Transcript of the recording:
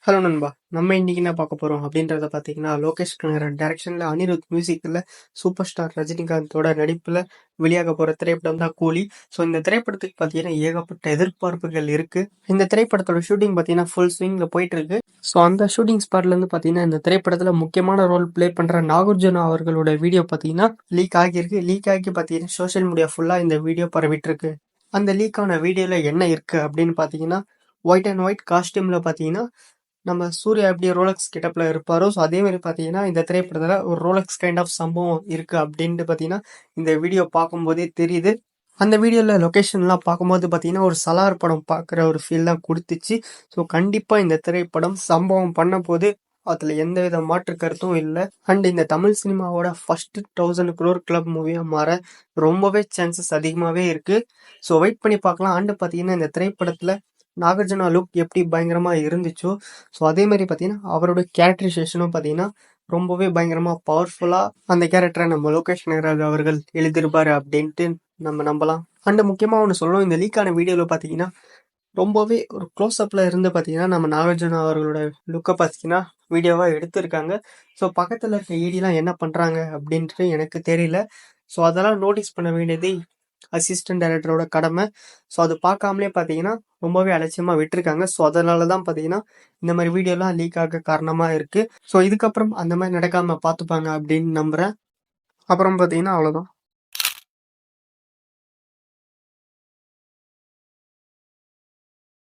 Hello நண்பா. நம்ம இன்னைக்கு என்ன பார்க்க போறோம் அப்படின்றத பார்த்தீங்கன்னா, லோகேஷ் கனகராஜ் டைரக்ஷன்ல அனிருத் மியூசிக்ல சூப்பர் ஸ்டார் ரஜினிகாந்தோட நடிப்புல வெளியாக போற திரைப்படம் தான் கூலி. ஸோ இந்த திரைப்படத்துக்கு பார்த்தீங்கன்னா ஏகப்பட்ட எதிர்பார்ப்புகள் இருக்கு. இந்த திரைப்படத்தோட ஷூட்டிங் பார்த்தீங்கன்னா ஃபுல் ஸ்விங்ல போயிட்டு இருக்கு. ஸோ அந்த ஷூட்டிங் ஸ்பாட்ல இருந்து பார்த்தீங்கன்னா இந்த திரைப்படத்துல முக்கியமான ரோல் ப்ளே பண்ற நாகார்ஜுனா அவர்களோட வீடியோ பார்த்தீங்கன்னா லீக் ஆகியிருக்கு. லீக் ஆகி பார்த்தீங்கன்னா சோஷியல் மீடியா ஃபுல்லா இந்த வீடியோ பரவிட்டு இருக்கு. அந்த லீக் ஆன வீடியோல என்ன இருக்கு அப்படின்னு பார்த்தீங்கன்னா, ஒயிட் அண்ட் ஒயிட் காஸ்டியூம்ல பார்த்தீங்கன்னா நம்ம சூர்யா எப்படி ரோலக்ஸ் கெட்டப்ல இருப்பாரோ, ஸோ அதே மாதிரி பார்த்தீங்கன்னா, இந்த திரைப்படத்துல ஒரு ரோலக்ஸ் கைண்ட் ஆஃப் சம்பவம் இருக்கு அப்படின்ட்டு பார்த்தீங்கன்னா, இந்த வீடியோ பார்க்கும்போதே தெரியுது. அந்த வீடியோல லொகேஷன்லாம் பார்க்கும்போது பார்த்தீங்கன்னா, ஒரு சலார் படம் பார்க்குற ஒரு ஃபீல் தான் குடுத்துச்சு. ஸோ கண்டிப்பா இந்த திரைப்படம் சம்பவம் பண்ணப்போது. அதுல எந்தவித மாற்று கருத்தும் இல்ல. அண்ட் இந்த தமிழ் சினிமாவோட ஃபர்ஸ்ட் 1000 crore கிளப் மூவியா மாற ரொம்பவே சான்சஸ் அதிகமாவே இருக்கு. ஸோ வெயிட் பண்ணி பார்க்கலாம். அண்ட் பார்த்தீங்கன்னா, இந்த திரைப்படத்துல நாகார்ஜுனா லுக் எப்படி பயங்கரமா இருந்துச்சோ, ஸோ அதே மாதிரி பார்த்தீங்கன்னா, அவரோட கேரக்டரைசேஷனும் பார்த்தீங்கன்னா, ரொம்பவே பயங்கரமா பவர்ஃபுல்லா அந்த கேரக்டரை நம்ம லோகேஷ் கனகராஜ் அவர்கள் எழுதியிருப்பாரு அப்படின்ட்டு நம்ம நம்பலாம். அண்ட் முக்கியமா ஒன்று சொல்லணும், இந்த லீக்கான வீடியோல பார்த்தீங்கன்னா, ரொம்பவே ஒரு க்ளோஸ்அப்ல இருந்து பார்த்தீங்கன்னா, நம்ம நாகார்ஜுனா அவர்களோட லுக்கை பார்த்தீங்கன்னா, வீடியோவா எடுத்திருக்காங்க. ஸோ பக்கத்துல இருக்க ஏடிலாம் என்ன பண்றாங்க அப்படின்ட்டு எனக்கு தெரியல. ஸோ அதெல்லாம் நோட்டீஸ் பண்ண வேண்டியது அசிஸ்டன்ட் டைரக்டரோட கடமை. ஸோ அது பார்க்காமலே பார்த்தீங்கன்னா, ரொம்பவே அலட்சியமா விட்டுருக்காங்க. ஸோ அதனால தான் பார்த்தீங்கன்னா, இந்த மாதிரி வீடியோலாம் லீக் ஆக காரணமா இருக்கு. ஸோ இதுக்கப்புறம் அந்த மாதிரி நடக்காம பார்த்துப்பாங்க அப்படின்னு நம்புறேன். அப்புறம் பார்த்தீங்கன்னா அவ்வளோதான்.